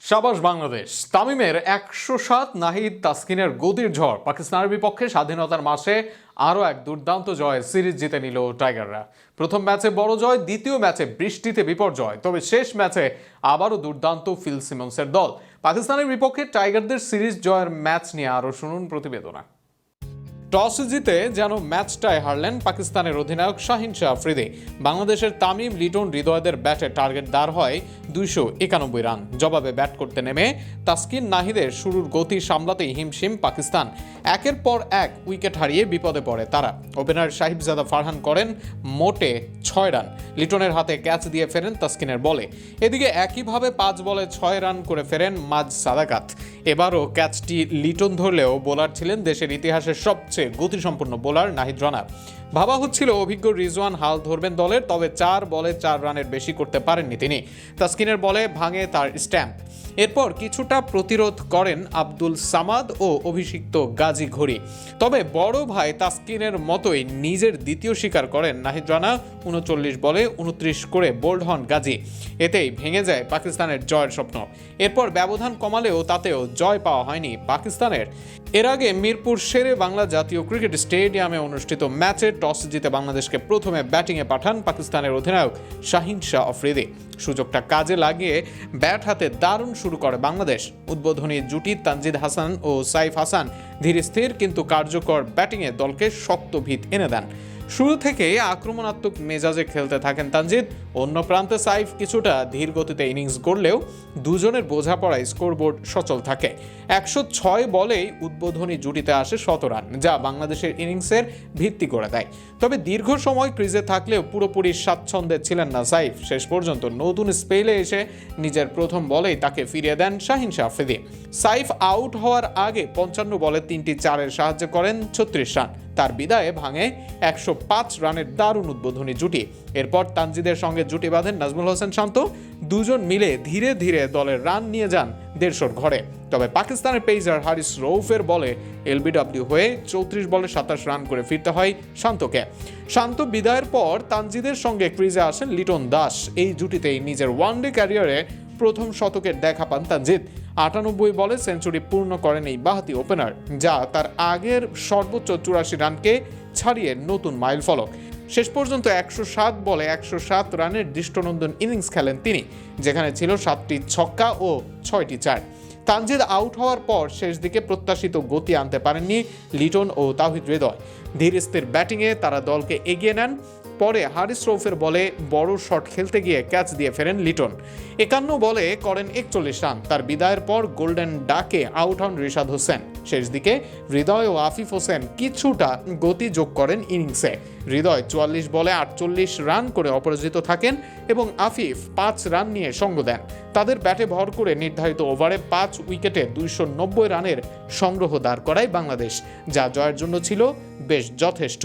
শাবাশ বাংলাদেশ। তামিমের ১০৭, নাহিদ তাসকিনের গদির ঝড়। পাকিস্তানের বিপক্ষে স্বাধীনতার মাসে আরও এক দুর্দান্ত জয় সিরিজ জিতে নিল টাইগাররা। প্রথম ম্যাচে বড় জয়, দ্বিতীয় ম্যাচে বৃষ্টিতে বিপর্যয়, তবে শেষ ম্যাচে আবারও দুর্দান্ত ফিল সিমন্সের দল। পাকিস্তানের বিপক্ষে টাইগারদের সিরিজ জয়ের ম্যাচ নিয়ে আরও শুনুন প্রতিবেদনা। টস জিতে যেন ম্যাচটায় হারলেন পাকিস্তানের অধিনায়ক শাহিন শাহ আফ্রিদি। বাংলাদেশের তামিম, লিটন, হৃদয়দের ব্যাটে টার্গেট দাঁড় হয় ২৯১ রান। জবাবে ব্যাট করতে নেমে তাসকিন, নাহিদের শুরুর গতি সামলাতেই হিমশিম পাকিস্তান। একের পর এক উইকেট হারিয়ে বিপদে পড়ে তারা। ওপেনার সাহিবজাদা ফারহান করেন মোটে ৬ রান। লিটনের হাতে ক্যাচ দিয়ে ফেরেন তাসকিনের বলে। এদিকে একইভাবে ৫ বলে ৬ রান করে ফেরেন মাজ সাদাকাত। এবারও ক্যাচটি লিটন ধরলেও বোলার ছিলেন দেশের ইতিহাসের সবচেয়ে গতিসম্পন্ন বোলার নাহিদ রানা। ভাবা হচ্ছিল অভিজ্ঞ রিজওয়ান হাল ধরবেন দলের, তবে ৪ বলে ৪ রানের বেশি করতে পারেননি তিনি। তাসকিনের বলে ভাঙে তার স্ট্যাম্প। এরপর কিছুটা প্রতিরোধ করেন আব্দুল সামাদ ও অভিষিক্ত গাজী ঘড়ি। তবে বড় ভাই তাসকিনের মতোই নিজের দ্বিতীয় শিকার করেন নাহিদ রানা। ৩৯ বলে ২৯ করে বোল্ড হন গাজী। এতেই ভেঙে যায় পাকিস্তানের জয়ের স্বপ্ন। এরপর ব্যবধান কমালেও তাতেও জয় পাওয়া হয়নি পাকিস্তানের। এর আগে মিরপুর শেরে বাংলা জাতীয় ক্রিকেট স্টেডিয়ামে অনুষ্ঠিত ম্যাচে টস জিতে বাংলাদেশকে প্রথমে ব্যাটিংয়ে পাঠান পাকিস্তানের অধিনায়ক শাহিন শাহ আফ্রিদি। সুযোগটা কাজে লাগিয়ে ব্যাট হাতে দারুণ শুরু করে বাংলাদেশ। উদ্বোধনী জুটি তানজিদ হাসান ও সাইফ হাসান ধীর স্থির কিন্তু কার্যকর ব্যাটিংয়ে দলকে শক্ত ভিত এনে দেন। শুরু থেকে আক্রমণাত্মক মেজাজে খেলতে থাকেন তানজিদ। অন্য প্রান্তে সাইফ কিছুটা ধীর গতিতে ইনিংস গড়লেও দুজনের বোঝাপড়ায় স্কোরবোর্ড সচল থাকে। ১০৬ বলেই উদ্বোধনী জুটিতে আসে ১৭ রান, যা বাংলাদেশের ইনিংসের ভিত্তি করে দেয়। তবে দীর্ঘ সময় ক্রিজে থাকলেও পুরোপুরি স্বাচ্ছন্দ্যে ছিলেন না সাইফ। শেষ পর্যন্ত নতুন স্পেলে এসে নিজের প্রথম বলেই তাকে ফিরিয়ে দেন শাহিন শাহ আফ্রিদি। সাইফ আউট হওয়ার আগে ৫৫ বলে ৩টি ৪-এর সাহায্য করেন ৩৬ রান। তার বিদায়ে ভাঙে ১০৫ রানের দারুণ উদ্বোধনী জুটি। এরপর তানজিদের সঙ্গে জুটি বাঁধেন নাজমুল হোসেন শান্ত। দুজন মিলে ধীরে ধীরে দলের রান নিয়ে যান ১৫০ ঘরে। তবে পাকিস্তানের পেসার হারিস রৌফের বলে এলবিডব্লিউ হয়ে ৩৪ বলে ২৭ রান করে ফিরতে হয় শান্তকে। শান্ত বিদায়ের পর তানজিদের সঙ্গে ক্রিজে আসেন লিটন দাস। এই জুটিতেই নিজের ওয়ানডে ক্যারিয়ারে প্রথম শতকের দেখা পান তানজিদ। ৯৮ বলে সেঞ্চুরি পূর্ণ করেন এই বাঁহাতি ওপেনার, যা তার আগের সর্বোচ্চ ৮৪ রানকে ছাড়িয়ে নতুন মাইল ফলক। শেষ পর্যন্ত ১০৭ বলে ১০৭ রানের দৃষ্টনন্দন ইনিংস খেলেন তিনি, যেখানে ছিল ৭টি ছক্কা ও ৬টি ৪। তানজিদ আউট হওয়ার পর শেষ দিকে প্রত্যাশিত গতি আনতে পারেননি লিটন ও তাওহিদ হৃদয়। ধীর স্থির ব্যাটিংয়ে তারা দলকে এগিয়ে নেন। পরে হারিস রৌফের বলে বড় শট খেলতে গিয়ে ক্যাচ দিয়ে ফেরেন লিটন। ৫১ বলে করেন ৪১ রান। তার বিদায়ের পর গোল্ডেন ডাকে আউট হন রিশাদ হোসেন। শেষ দিকে হৃদয় ও আফিফ হোসেন কিছুটা গতি যোগ করেন ইনিংসে। হৃদয় ৪৪ বলে ৪৮ রান করে অপরাজিত থাকেন এবং আফিফ ৫ রান নিয়ে সঙ্গ দেন। তাদের ব্যাটে ভর করে নির্ধারিত ওভারে ৫ উইকেটে ২৯০ রানের সংগ্রহ দাঁড় করায় বাংলাদেশ, যা জয়ের জন্য ছিল বেশ যথেষ্ট।